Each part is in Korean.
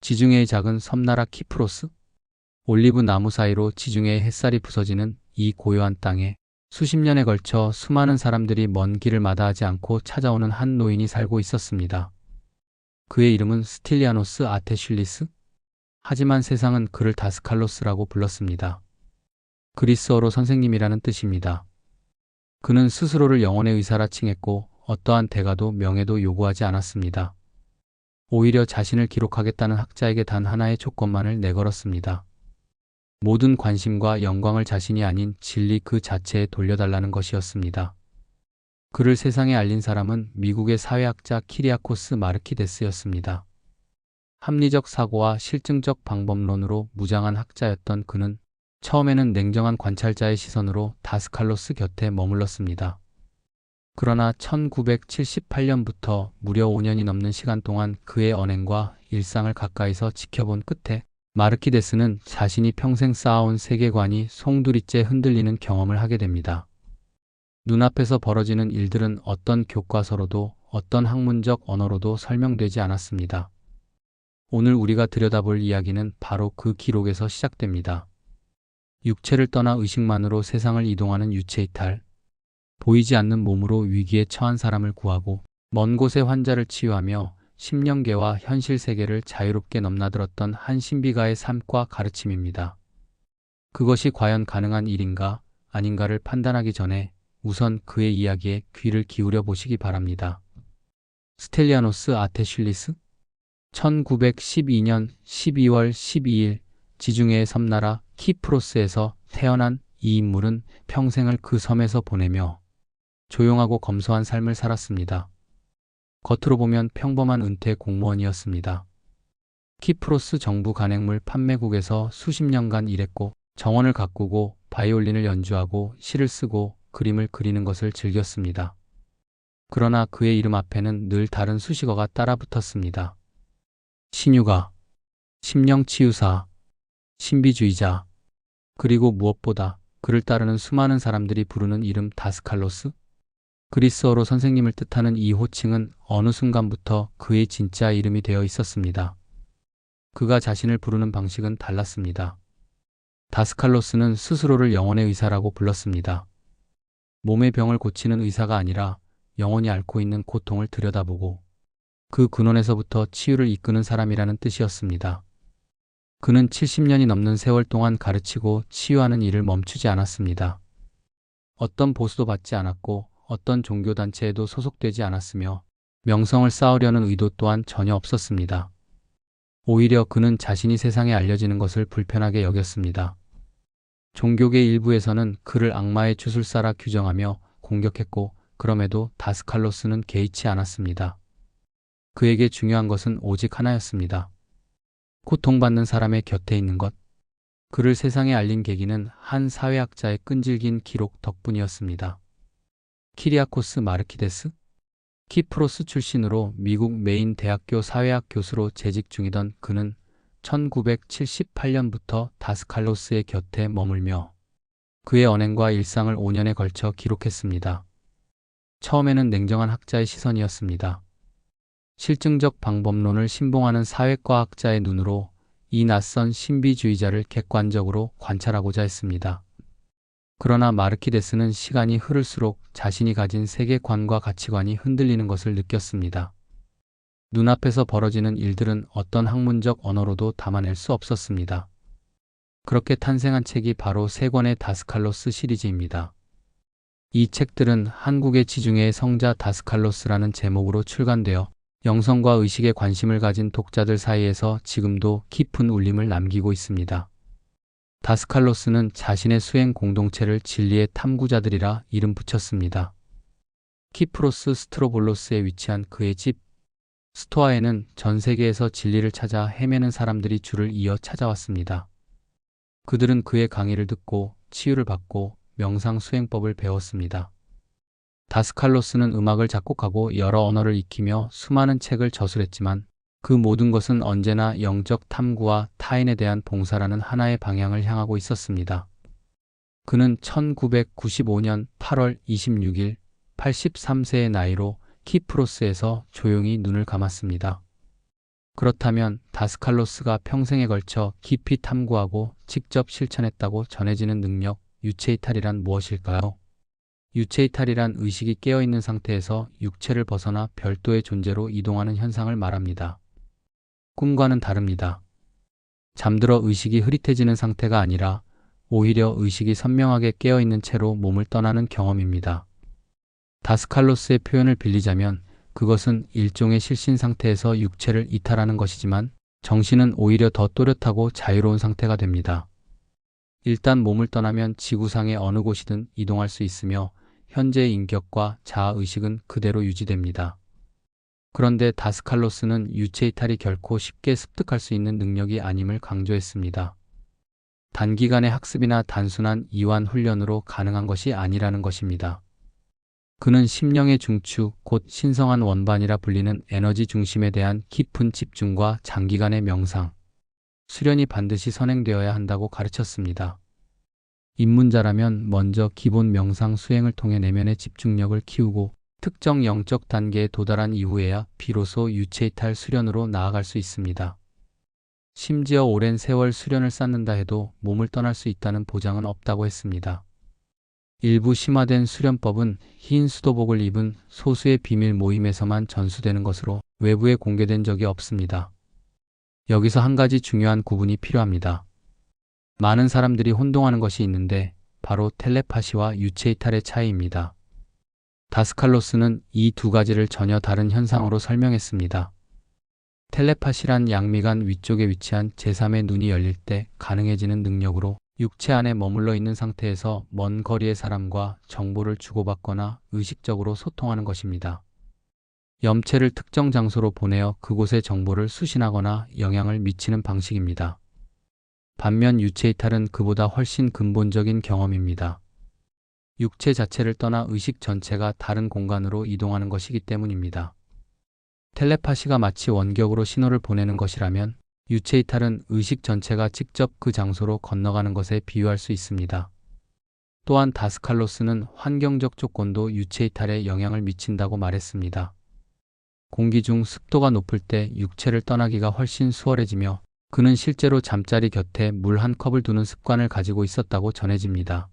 지중해의 작은 섬나라 키프로스? 올리브 나무 사이로 지중해의 햇살이 부서지는 이 고요한 땅에 수십 년에 걸쳐 수많은 사람들이 먼 길을 마다하지 않고 찾아오는 한 노인이 살고 있었습니다. 그의 이름은 스틸리아노스 아테슐리스? 하지만 세상은 그를 다스칼로스라고 불렀습니다. 그리스어로 선생님이라는 뜻입니다. 그는 스스로를 영혼의 의사라 칭했고 어떠한 대가도 명예도 요구하지 않았습니다. 오히려 자신을 기록하겠다는 학자에게 단 하나의 조건만을 내걸었습니다. 모든 관심과 영광을 자신이 아닌 진리 그 자체에 돌려달라는 것이었습니다. 그를 세상에 알린 사람은 미국의 사회학자 키리아코스 마르키데스였습니다. 합리적 사고와 실증적 방법론으로 무장한 학자였던 그는 처음에는 냉정한 관찰자의 시선으로 다스칼로스 곁에 머물렀습니다. 그러나 1978년부터 무려 5년이 넘는 시간 동안 그의 언행과 일상을 가까이서 지켜본 끝에 마르키데스는 자신이 평생 쌓아온 세계관이 송두리째 흔들리는 경험을 하게 됩니다. 눈앞에서 벌어지는 일들은 어떤 교과서로도 어떤 학문적 언어로도 설명되지 않았습니다. 오늘 우리가 들여다볼 이야기는 바로 그 기록에서 시작됩니다. 육체를 떠나 의식만으로 세상을 이동하는 유체이탈, 보이지 않는 몸으로 위기에 처한 사람을 구하고 먼 곳의 환자를 치유하며 심령계와 현실 세계를 자유롭게 넘나들었던 한 신비가의 삶과 가르침입니다. 그것이 과연 가능한 일인가 아닌가를 판단하기 전에 우선 그의 이야기에 귀를 기울여 보시기 바랍니다. 스텔리아노스 아테슐리스? 1912년 12월 12일 지중해의 섬나라 키프로스에서 태어난 이 인물은 평생을 그 섬에서 보내며 조용하고 검소한 삶을 살았습니다. 겉으로 보면 평범한 은퇴 공무원이었습니다. 키프로스 정부 간행물 판매국에서 수십 년간 일했고 정원을 가꾸고 바이올린을 연주하고 시를 쓰고 그림을 그리는 것을 즐겼습니다. 그러나 그의 이름 앞에는 늘 다른 수식어가 따라붙었습니다. 신유가, 심령치유사, 신비주의자, 그리고 무엇보다 그를 따르는 수많은 사람들이 부르는 이름 다스칼로스? 그리스어로 선생님을 뜻하는 이 호칭은 어느 순간부터 그의 진짜 이름이 되어 있었습니다. 그가 자신을 부르는 방식은 달랐습니다. 다스칼로스는 스스로를 영혼의 의사라고 불렀습니다. 몸의 병을 고치는 의사가 아니라 영혼이 앓고 있는 고통을 들여다보고 그 근원에서부터 치유를 이끄는 사람이라는 뜻이었습니다. 그는 70년이 넘는 세월 동안 가르치고 치유하는 일을 멈추지 않았습니다. 어떤 보수도 받지 않았고 어떤 종교단체에도 소속되지 않았으며 명성을 쌓으려는 의도 또한 전혀 없었습니다. 오히려 그는 자신이 세상에 알려지는 것을 불편하게 여겼습니다. 종교계 일부에서는 그를 악마의 주술사라 규정하며 공격했고 그럼에도 다스칼로스는 개의치 않았습니다. 그에게 중요한 것은 오직 하나였습니다. 고통받는 사람의 곁에 있는 것. 그를 세상에 알린 계기는 한 사회학자의 끈질긴 기록 덕분이었습니다. 키리아코스 마르키데스? 키프로스 출신으로 미국 메인 대학교 사회학 교수로 재직 중이던 그는 1978년부터 다스칼로스의 곁에 머물며 그의 언행과 일상을 5년에 걸쳐 기록했습니다. 처음에는 냉정한 학자의 시선이었습니다. 실증적 방법론을 신봉하는 사회과학자의 눈으로 이 낯선 신비주의자를 객관적으로 관찰하고자 했습니다. 그러나 마르키데스는 시간이 흐를수록 자신이 가진 세계관과 가치관이 흔들리는 것을 느꼈습니다. 눈앞에서 벌어지는 일들은 어떤 학문적 언어로도 담아낼 수 없었습니다. 그렇게 탄생한 책이 바로 세 권의 다스칼로스 시리즈입니다. 이 책들은 한국의 지중해의 성자 다스칼로스라는 제목으로 출간되어 영성과 의식에 관심을 가진 독자들 사이에서 지금도 깊은 울림을 남기고 있습니다. 다스칼로스는 자신의 수행 공동체를 진리의 탐구자들이라 이름 붙였습니다. 키프로스 스트로볼로스에 위치한 그의 집 스토아에는 전 세계에서 진리를 찾아 헤매는 사람들이 줄을 이어 찾아왔습니다. 그들은 그의 강의를 듣고 치유를 받고 명상 수행법을 배웠습니다. 다스칼로스는 음악을 작곡하고 여러 언어를 익히며 수많은 책을 저술했지만 그 모든 것은 언제나 영적 탐구와 타인에 대한 봉사라는 하나의 방향을 향하고 있었습니다. 그는 1995년 8월 26일 83세의 나이로 키프로스에서 조용히 눈을 감았습니다. 그렇다면 다스칼로스가 평생에 걸쳐 깊이 탐구하고 직접 실천했다고 전해지는 능력, 유체이탈이란 무엇일까요? 유체이탈이란 의식이 깨어있는 상태에서 육체를 벗어나 별도의 존재로 이동하는 현상을 말합니다. 꿈과는 다릅니다. 잠들어 의식이 흐릿해지는 상태가 아니라 오히려 의식이 선명하게 깨어있는 채로 몸을 떠나는 경험입니다. 다스칼로스의 표현을 빌리자면 그것은 일종의 실신 상태에서 육체를 이탈하는 것이지만 정신은 오히려 더 또렷하고 자유로운 상태가 됩니다. 일단 몸을 떠나면 지구상의 어느 곳이든 이동할 수 있으며 현재의 인격과 자아의식은 그대로 유지됩니다. 그런데 다스칼로스는 유체이탈이 결코 쉽게 습득할 수 있는 능력이 아님을 강조했습니다. 단기간의 학습이나 단순한 이완 훈련으로 가능한 것이 아니라는 것입니다. 그는 심령의 중추, 곧 신성한 원반이라 불리는 에너지 중심에 대한 깊은 집중과 장기간의 명상, 수련이 반드시 선행되어야 한다고 가르쳤습니다. 입문자라면 먼저 기본 명상 수행을 통해 내면의 집중력을 키우고 특정 영적 단계에 도달한 이후에야 비로소 유체이탈 수련으로 나아갈 수 있습니다. 심지어 오랜 세월 수련을 쌓는다 해도 몸을 떠날 수 있다는 보장은 없다고 했습니다. 일부 심화된 수련법은 흰 수도복을 입은 소수의 비밀 모임에서만 전수되는 것으로 외부에 공개된 적이 없습니다. 여기서 한 가지 중요한 구분이 필요합니다. 많은 사람들이 혼동하는 것이 있는데 바로 텔레파시와 유체이탈의 차이입니다. 다스칼로스는 이 두 가지를 전혀 다른 현상으로 설명했습니다. 텔레파시란 양미간 위쪽에 위치한 제3의 눈이 열릴 때 가능해지는 능력으로 육체 안에 머물러 있는 상태에서 먼 거리의 사람과 정보를 주고받거나 의식적으로 소통하는 것입니다. 염체를 특정 장소로 보내어 그곳의 정보를 수신하거나 영향을 미치는 방식입니다. 반면 유체이탈은 그보다 훨씬 근본적인 경험입니다. 육체 자체를 떠나 의식 전체가 다른 공간으로 이동하는 것이기 때문입니다. 텔레파시가 마치 원격으로 신호를 보내는 것이라면 유체이탈은 의식 전체가 직접 그 장소로 건너가는 것에 비유할 수 있습니다. 또한 다스칼로스는 환경적 조건도 유체이탈에 영향을 미친다고 말했습니다. 공기 중 습도가 높을 때 육체를 떠나기가 훨씬 수월해지며 그는 실제로 잠자리 곁에 물 한 컵을 두는 습관을 가지고 있었다고 전해집니다.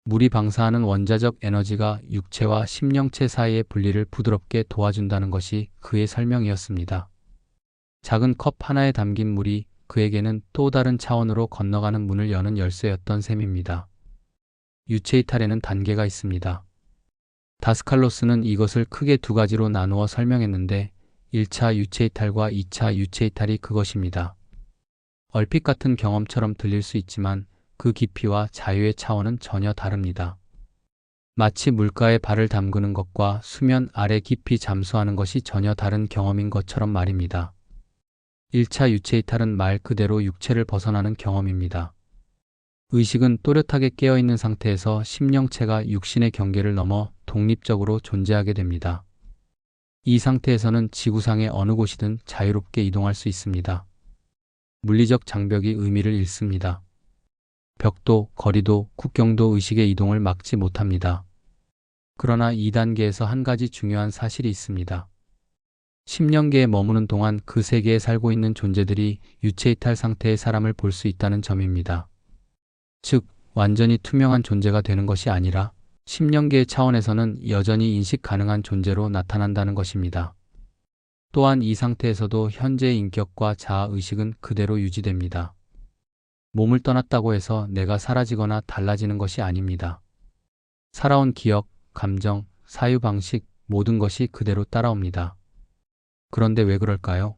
물이 방사하는 원자적 에너지가 육체와 심령체 사이의 분리를 부드럽게 도와준다는 것이 그의 설명이었습니다. 작은 컵 하나에 담긴 물이 그에게는 또 다른 차원으로 건너가는 문을 여는 열쇠였던 셈입니다. 유체이탈에는 단계가 있습니다. 다스칼로스는 이것을 크게 두 가지로 나누어 설명했는데 1차 유체이탈과 2차 유체이탈이 그것입니다. 얼핏 같은 경험처럼 들릴 수 있지만 그 깊이와 자유의 차원은 전혀 다릅니다. 마치 물가에 발을 담그는 것과 수면 아래 깊이 잠수하는 것이 전혀 다른 경험인 것처럼 말입니다. 1차 유체이탈은 말 그대로 육체를 벗어나는 경험입니다. 의식은 또렷하게 깨어있는 상태에서 심령체가 육신의 경계를 넘어 독립적으로 존재하게 됩니다. 이 상태에서는 지구상의 어느 곳이든 자유롭게 이동할 수 있습니다. 물리적 장벽이 의미를 잃습니다. 벽도, 거리도, 국경도 의식의 이동을 막지 못합니다. 그러나 2단계에서 한 가지 중요한 사실이 있습니다. 10년계에 머무는 동안 그 세계에 살고 있는 존재들이 유체이탈 상태의 사람을 볼 수 있다는 점입니다. 즉, 완전히 투명한 존재가 되는 것이 아니라 10년계의 차원에서는 여전히 인식 가능한 존재로 나타난다는 것입니다. 또한 이 상태에서도 현재의 인격과 자아의식은 그대로 유지됩니다. 몸을 떠났다고 해서 내가 사라지거나 달라지는 것이 아닙니다. 살아온 기억, 감정, 사유방식, 모든 것이 그대로 따라옵니다. 그런데 왜 그럴까요?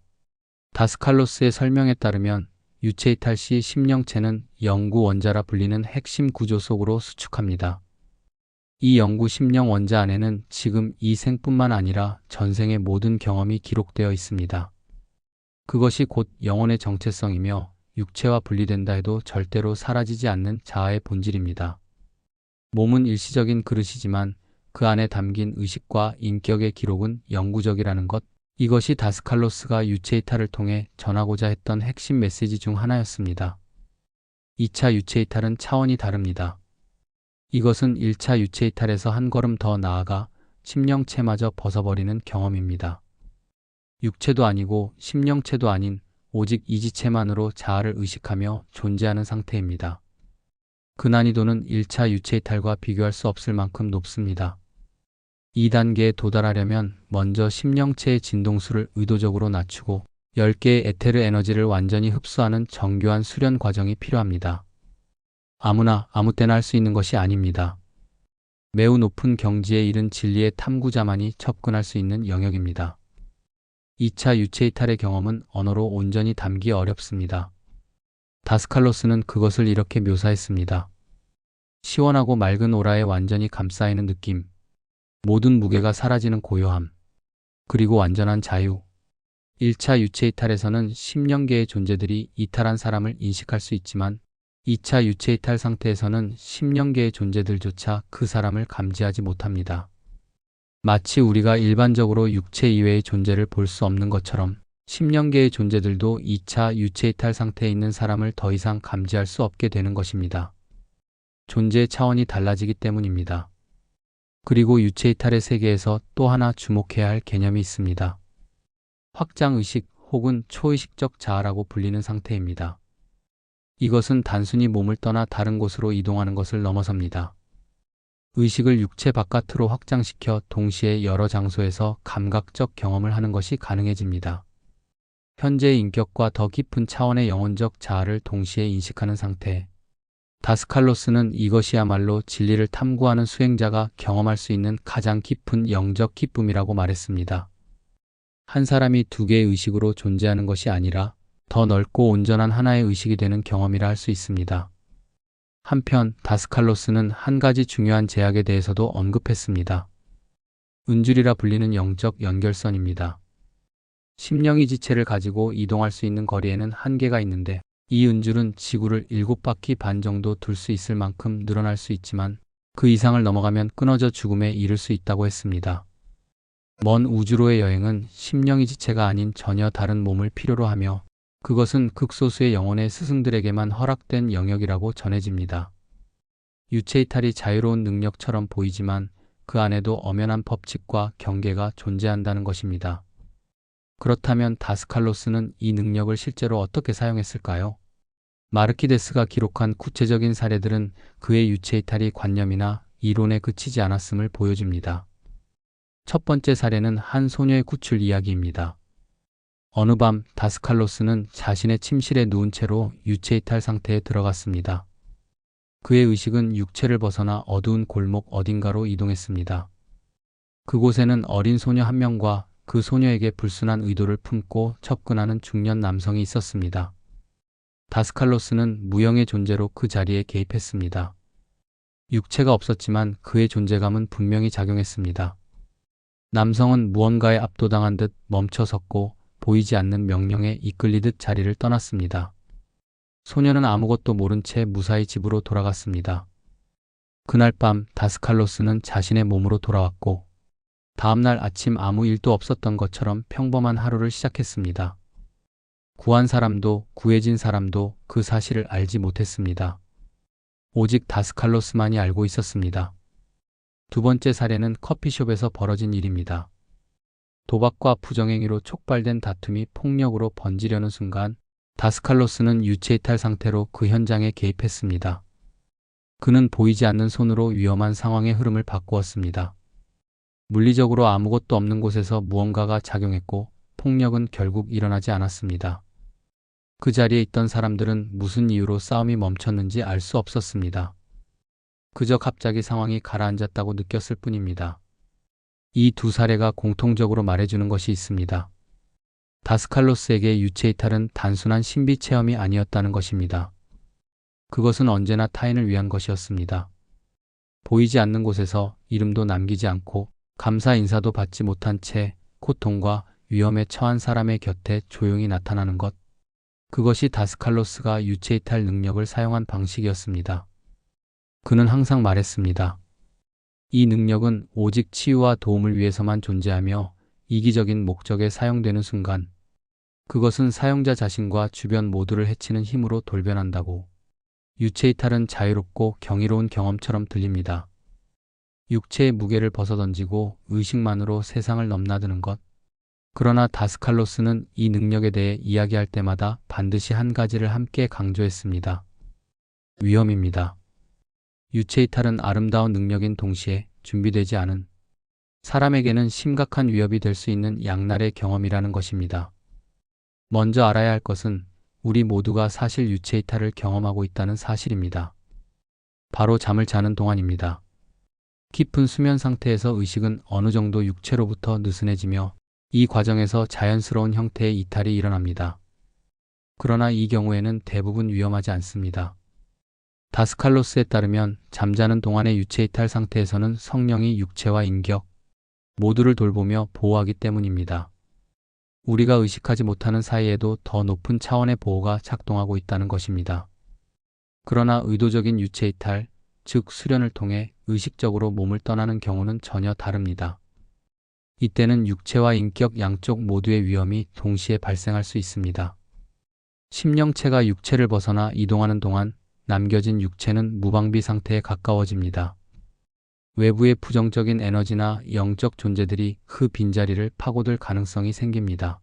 다스칼로스의 설명에 따르면 유체이탈 시 심령체는 영구 원자라 불리는 핵심 구조 속으로 수축합니다. 이 영구 심령 원자 안에는 지금 이 생뿐만 아니라 전생의 모든 경험이 기록되어 있습니다. 그것이 곧 영혼의 정체성이며 육체와 분리된다 해도 절대로 사라지지 않는 자아의 본질입니다. 몸은 일시적인 그릇이지만 그 안에 담긴 의식과 인격의 기록은 영구적이라는 것, 이것이 다스칼로스가 유체이탈을 통해 전하고자 했던 핵심 메시지 중 하나였습니다. 2차 유체이탈은 차원이 다릅니다. 이것은 1차 유체이탈에서 한 걸음 더 나아가 심령체마저 벗어버리는 경험입니다. 육체도 아니고 심령체도 아닌 오직 이지체만으로 자아를 의식하며 존재하는 상태입니다. 그 난이도는 1차 유체이탈과 비교할 수 없을 만큼 높습니다. 이 단계에 도달하려면 먼저 심령체의 진동수를 의도적으로 낮추고 10개의 에테르 에너지를 완전히 흡수하는 정교한 수련 과정이 필요합니다. 아무나 아무 때나 할 수 있는 것이 아닙니다. 매우 높은 경지에 이른 진리의 탐구자만이 접근할 수 있는 영역입니다. 2차 유체이탈의 경험은 언어로 온전히 담기 어렵습니다. 다스칼로스는 그것을 이렇게 묘사했습니다. 시원하고 맑은 오라에 완전히 감싸이는 느낌, 모든 무게가 사라지는 고요함, 그리고 완전한 자유. 1차 유체이탈에서는 심령계의 존재들이 이탈한 사람을 인식할 수 있지만 2차 유체이탈 상태에서는 심령계의 존재들조차 그 사람을 감지하지 못합니다. 마치 우리가 일반적으로 육체 이외의 존재를 볼 수 없는 것처럼 심령계의 존재들도 2차 유체이탈 상태에 있는 사람을 더 이상 감지할 수 없게 되는 것입니다. 존재의 차원이 달라지기 때문입니다. 그리고 유체이탈의 세계에서 또 하나 주목해야 할 개념이 있습니다. 확장의식 혹은 초의식적 자아라고 불리는 상태입니다. 이것은 단순히 몸을 떠나 다른 곳으로 이동하는 것을 넘어섭니다. 의식을 육체 바깥으로 확장시켜 동시에 여러 장소에서 감각적 경험을 하는 것이 가능해집니다. 현재의 인격과 더 깊은 차원의 영혼적 자아를 동시에 인식하는 상태. 다스칼로스는 이것이야말로 진리를 탐구하는 수행자가 경험할 수 있는 가장 깊은 영적 기쁨이라고 말했습니다. 한 사람이 두 개의 의식으로 존재하는 것이 아니라 더 넓고 온전한 하나의 의식이 되는 경험이라 할 수 있습니다. 한편 다스칼로스는 한 가지 중요한 제약에 대해서도 언급했습니다. 은줄이라 불리는 영적 연결선입니다. 심령이 지체를 가지고 이동할 수 있는 거리에는 한계가 있는데 이 은줄은 지구를 7바퀴 반 정도 둘 수 있을 만큼 늘어날 수 있지만 그 이상을 넘어가면 끊어져 죽음에 이를 수 있다고 했습니다. 먼 우주로의 여행은 심령이 지체가 아닌 전혀 다른 몸을 필요로 하며 그것은 극소수의 영혼의 스승들에게만 허락된 영역이라고 전해집니다. 유체이탈이 자유로운 능력처럼 보이지만 그 안에도 엄연한 법칙과 경계가 존재한다는 것입니다. 그렇다면 다스칼로스는 이 능력을 실제로 어떻게 사용했을까요? 마르키데스가 기록한 구체적인 사례들은 그의 유체이탈이 관념이나 이론에 그치지 않았음을 보여줍니다. 첫 번째 사례는 한 소녀의 구출 이야기입니다. 어느 밤 다스칼로스는 자신의 침실에 누운 채로 유체이탈 상태에 들어갔습니다. 그의 의식은 육체를 벗어나 어두운 골목 어딘가로 이동했습니다. 그곳에는 어린 소녀 한 명과 그 소녀에게 불순한 의도를 품고 접근하는 중년 남성이 있었습니다. 다스칼로스는 무형의 존재로 그 자리에 개입했습니다. 육체가 없었지만 그의 존재감은 분명히 작용했습니다. 남성은 무언가에 압도당한 듯 멈춰섰고 보이지 않는 명령에 이끌리듯 자리를 떠났습니다. 소녀는 아무것도 모른 채 무사히 집으로 돌아갔습니다. 그날 밤 다스칼로스는 자신의 몸으로 돌아왔고 다음날 아침 아무 일도 없었던 것처럼 평범한 하루를 시작했습니다. 구한 사람도 구해진 사람도 그 사실을 알지 못했습니다. 오직 다스칼로스만이 알고 있었습니다. 두 번째 사례는 커피숍에서 벌어진 일입니다. 도박과 부정행위로 촉발된 다툼이 폭력으로 번지려는 순간 다스칼로스는 유체이탈 상태로 그 현장에 개입했습니다. 그는 보이지 않는 손으로 위험한 상황의 흐름을 바꾸었습니다. 물리적으로 아무것도 없는 곳에서 무언가가 작용했고 폭력은 결국 일어나지 않았습니다. 그 자리에 있던 사람들은 무슨 이유로 싸움이 멈췄는지 알 수 없었습니다. 그저 갑자기 상황이 가라앉았다고 느꼈을 뿐입니다. 이 두 사례가 공통적으로 말해주는 것이 있습니다. 다스칼로스에게 유체이탈은 단순한 신비 체험이 아니었다는 것입니다. 그것은 언제나 타인을 위한 것이었습니다. 보이지 않는 곳에서 이름도 남기지 않고 감사 인사도 받지 못한 채 고통과 위험에 처한 사람의 곁에 조용히 나타나는 것. 그것이 다스칼로스가 유체이탈 능력을 사용한 방식이었습니다. 그는 항상 말했습니다. 이 능력은 오직 치유와 도움을 위해서만 존재하며 이기적인 목적에 사용되는 순간 그것은 사용자 자신과 주변 모두를 해치는 힘으로 돌변한다고. 유체이탈은 자유롭고 경이로운 경험처럼 들립니다. 육체의 무게를 벗어던지고 의식만으로 세상을 넘나드는 것. 그러나 다스칼로스는 이 능력에 대해 이야기할 때마다 반드시 한 가지를 함께 강조했습니다. 위험입니다. 유체이탈은 아름다운 능력인 동시에 준비되지 않은 사람에게는 심각한 위협이 될 수 있는 양날의 경험이라는 것입니다. 먼저 알아야 할 것은 우리 모두가 사실 유체이탈을 경험하고 있다는 사실입니다. 바로 잠을 자는 동안입니다. 깊은 수면 상태에서 의식은 어느 정도 육체로부터 느슨해지며 이 과정에서 자연스러운 형태의 이탈이 일어납니다. 그러나 이 경우에는 대부분 위험하지 않습니다. 다스칼로스에 따르면 잠자는 동안의 유체이탈 상태에서는 성령이 육체와 인격 모두를 돌보며 보호하기 때문입니다. 우리가 의식하지 못하는 사이에도 더 높은 차원의 보호가 작동하고 있다는 것입니다. 그러나 의도적인 유체이탈, 즉 수련을 통해 의식적으로 몸을 떠나는 경우는 전혀 다릅니다. 이때는 육체와 인격 양쪽 모두의 위험이 동시에 발생할 수 있습니다. 심령체가 육체를 벗어나 이동하는 동안 남겨진 육체는 무방비 상태에 가까워집니다. 외부의 부정적인 에너지나 영적 존재들이 그 빈자리를 파고들 가능성이 생깁니다.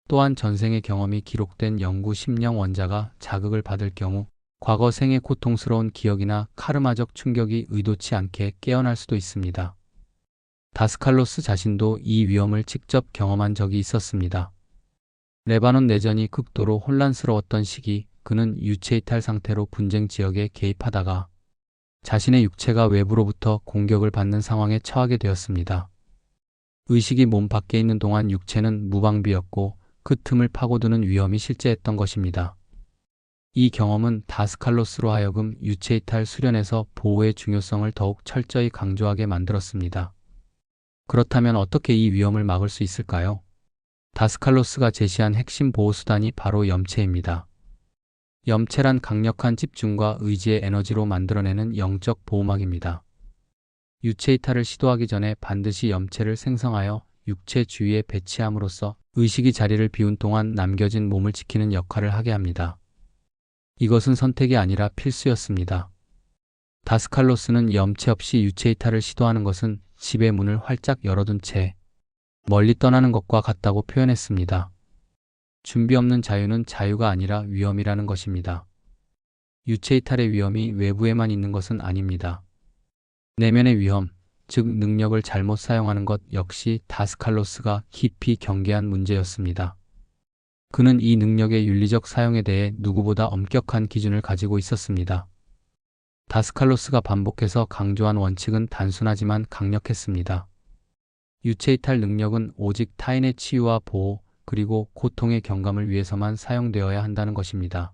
또한 전생의 경험이 기록된 영구 심령 원자가 자극을 받을 경우 과거 생의 고통스러운 기억이나 카르마적 충격이 의도치 않게 깨어날 수도 있습니다. 다스칼로스 자신도 이 위험을 직접 경험한 적이 있었습니다. 레바논 내전이 극도로 혼란스러웠던 시기, 그는 유체이탈 상태로 분쟁 지역에 개입하다가 자신의 육체가 외부로부터 공격을 받는 상황에 처하게 되었습니다. 의식이 몸 밖에 있는 동안 육체는 무방비였고 그 틈을 파고드는 위험이 실제했던 것입니다. 이 경험은 다스칼로스로 하여금 유체이탈 수련에서 보호의 중요성을 더욱 철저히 강조하게 만들었습니다. 그렇다면 어떻게 이 위험을 막을 수 있을까요? 다스칼로스가 제시한 핵심 보호수단이 바로 염체입니다. 염체란 강력한 집중과 의지의 에너지로 만들어내는 영적 보호막입니다. 유체이탈을 시도하기 전에 반드시 염체를 생성하여 육체 주위에 배치함으로써 의식이 자리를 비운 동안 남겨진 몸을 지키는 역할을 하게 합니다. 이것은 선택이 아니라 필수였습니다. 다스칼로스는 염체 없이 유체이탈을 시도하는 것은 집의 문을 활짝 열어둔 채 멀리 떠나는 것과 같다고 표현했습니다. 준비 없는 자유는 자유가 아니라 위험이라는 것입니다. 유체이탈의 위험이 외부에만 있는 것은 아닙니다. 내면의 위험, 즉 능력을 잘못 사용하는 것 역시 다스칼로스가 깊이 경계한 문제였습니다. 그는 이 능력의 윤리적 사용에 대해 누구보다 엄격한 기준을 가지고 있었습니다. 다스칼로스가 반복해서 강조한 원칙은 단순하지만 강력했습니다. 유체이탈 능력은 오직 타인의 치유와 보호, 그리고 고통의 경감을 위해서만 사용되어야 한다는 것입니다.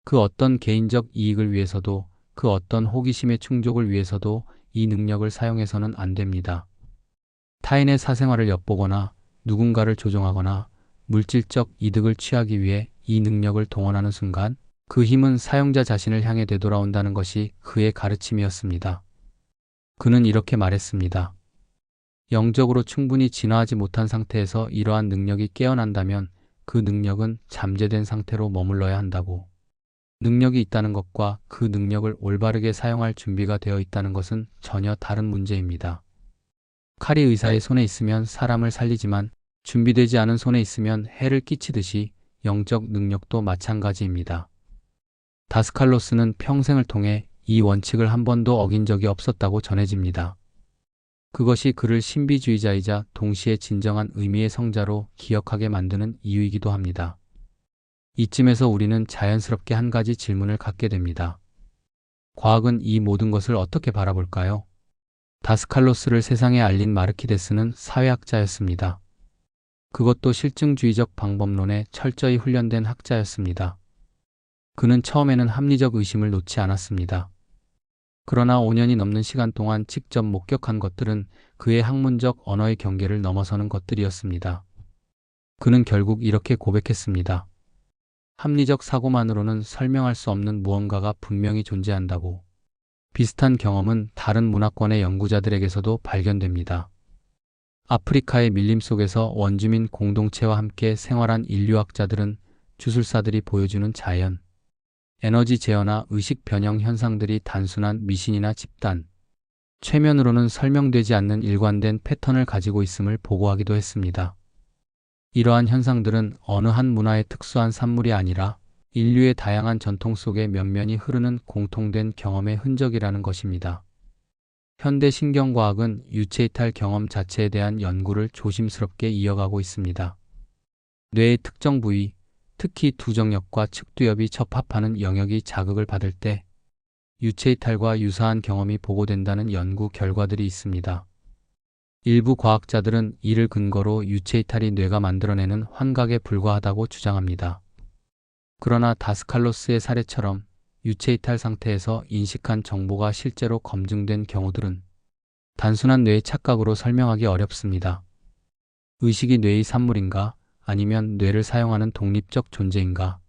그 어떤 개인적 이익을 위해서도, 그 어떤 호기심의 충족을 위해서도 이 능력을 사용해서는 안 됩니다. 타인의 사생활을 엿보거나 누군가를 조종하거나 물질적 이득을 취하기 위해 이 능력을 동원하는 순간 그 힘은 사용자 자신을 향해 되돌아온다는 것이 그의 가르침이었습니다. 그는 이렇게 말했습니다. 영적으로 충분히 진화하지 못한 상태에서 이러한 능력이 깨어난다면 그 능력은 잠재된 상태로 머물러야 한다고. 능력이 있다는 것과 그 능력을 올바르게 사용할 준비가 되어 있다는 것은 전혀 다른 문제입니다. 칼이 의사의 손에 있으면 사람을 살리지만 준비되지 않은 손에 있으면 해를 끼치듯이 영적 능력도 마찬가지입니다. 다스칼로스는 평생을 통해 이 원칙을 한 번도 어긴 적이 없었다고 전해집니다. 그것이 그를 신비주의자이자 동시에 진정한 의미의 성자로 기억하게 만드는 이유이기도 합니다. 이쯤에서 우리는 자연스럽게 한 가지 질문을 갖게 됩니다. 과학은 이 모든 것을 어떻게 바라볼까요? 다스칼로스를 세상에 알린 마르키데스는 사회학자였습니다. 그것도 실증주의적 방법론에 철저히 훈련된 학자였습니다. 그는 처음에는 합리적 의심을 놓지 않았습니다. 그러나 5년이 넘는 시간 동안 직접 목격한 것들은 그의 학문적 언어의 경계를 넘어서는 것들이었습니다. 그는 결국 이렇게 고백했습니다. 합리적 사고만으로는 설명할 수 없는 무언가가 분명히 존재한다고. 비슷한 경험은 다른 문화권의 연구자들에게서도 발견됩니다. 아프리카의 밀림 속에서 원주민 공동체와 함께 생활한 인류학자들은 주술사들이 보여주는 자연, 에너지 제어나 의식 변형 현상들이 단순한 미신이나 집단, 최면으로는 설명되지 않는 일관된 패턴을 가지고 있음을 보고하기도 했습니다. 이러한 현상들은 어느 한 문화의 특수한 산물이 아니라 인류의 다양한 전통 속에 면면이 흐르는 공통된 경험의 흔적이라는 것입니다. 현대 신경과학은 유체이탈 경험 자체에 대한 연구를 조심스럽게 이어가고 있습니다. 뇌의 특정 부위, 특히 두정엽과 측두엽이 접합하는 영역이 자극을 받을 때 유체이탈과 유사한 경험이 보고된다는 연구 결과들이 있습니다. 일부 과학자들은 이를 근거로 유체이탈이 뇌가 만들어내는 환각에 불과하다고 주장합니다. 그러나 다스칼로스의 사례처럼 유체이탈 상태에서 인식한 정보가 실제로 검증된 경우들은 단순한 뇌의 착각으로 설명하기 어렵습니다. 의식이 뇌의 산물인가 아니면 뇌를 사용하는 독립적 존재인가?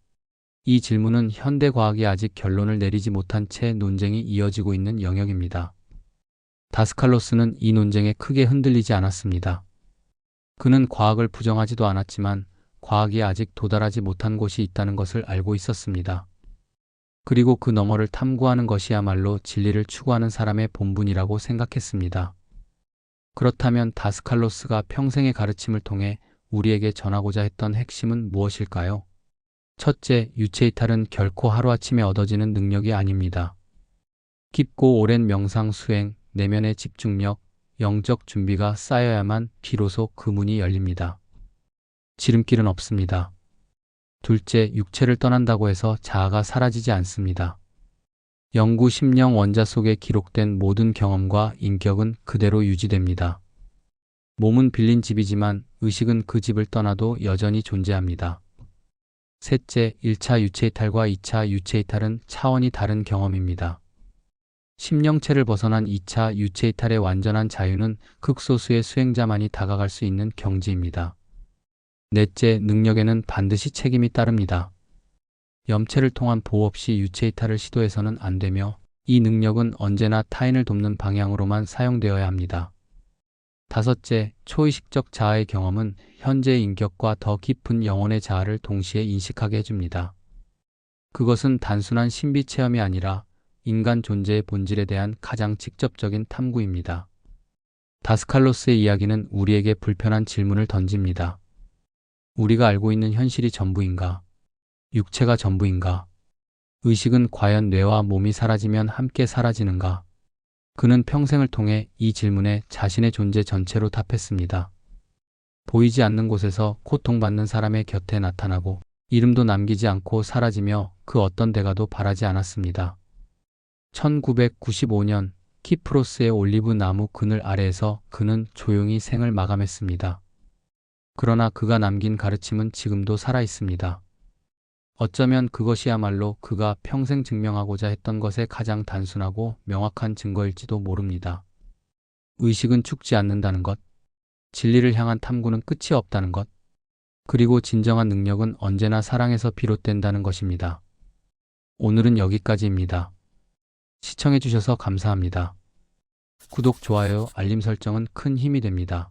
이 질문은 현대 과학이 아직 결론을 내리지 못한 채 논쟁이 이어지고 있는 영역입니다. 다스칼로스는 이 논쟁에 크게 흔들리지 않았습니다. 그는 과학을 부정하지도 않았지만 과학이 아직 도달하지 못한 곳이 있다는 것을 알고 있었습니다. 그리고 그 너머를 탐구하는 것이야말로 진리를 추구하는 사람의 본분이라고 생각했습니다. 그렇다면 다스칼로스가 평생의 가르침을 통해 우리에게 전하고자 했던 핵심은 무엇일까요? 첫째, 유체이탈은 결코 하루아침에 얻어지는 능력이 아닙니다. 깊고 오랜 명상 수행, 내면의 집중력, 영적 준비가 쌓여야만 비로소 그 문이 열립니다. 지름길은 없습니다. 둘째, 육체를 떠난다고 해서 자아가 사라지지 않습니다. 영구 심령 원자 속에 기록된 모든 경험과 인격은 그대로 유지됩니다. 몸은 빌린 집이지만 의식은 그 집을 떠나도 여전히 존재합니다. 셋째, 1차 유체이탈과 2차 유체이탈은 차원이 다른 경험입니다. 심령체를 벗어난 2차 유체이탈의 완전한 자유는 극소수의 수행자만이 다가갈 수 있는 경지입니다. 넷째, 능력에는 반드시 책임이 따릅니다. 염체를 통한 보호 없이 유체이탈을 시도해서는 안 되며 이 능력은 언제나 타인을 돕는 방향으로만 사용되어야 합니다. 다섯째, 초의식적 자아의 경험은 현재의 인격과 더 깊은 영혼의 자아를 동시에 인식하게 해줍니다. 그것은 단순한 신비 체험이 아니라 인간 존재의 본질에 대한 가장 직접적인 탐구입니다. 다스칼로스의 이야기는 우리에게 불편한 질문을 던집니다. 우리가 알고 있는 현실이 전부인가? 육체가 전부인가? 의식은 과연 뇌와 몸이 사라지면 함께 사라지는가? 그는 평생을 통해 이 질문에 자신의 존재 전체로 답했습니다. 보이지 않는 곳에서 고통받는 사람의 곁에 나타나고 이름도 남기지 않고 사라지며 그 어떤 대가도 바라지 않았습니다. 1995년 키프로스의 올리브 나무 그늘 아래에서 그는 조용히 생을 마감했습니다. 그러나 그가 남긴 가르침은 지금도 살아있습니다. 어쩌면 그것이야말로 그가 평생 증명하고자 했던 것의 가장 단순하고 명확한 증거일지도 모릅니다. 의식은 죽지 않는다는 것, 진리를 향한 탐구는 끝이 없다는 것, 그리고 진정한 능력은 언제나 사랑에서 비롯된다는 것입니다. 오늘은 여기까지입니다. 시청해주셔서 감사합니다. 구독, 좋아요, 알림 설정은 큰 힘이 됩니다.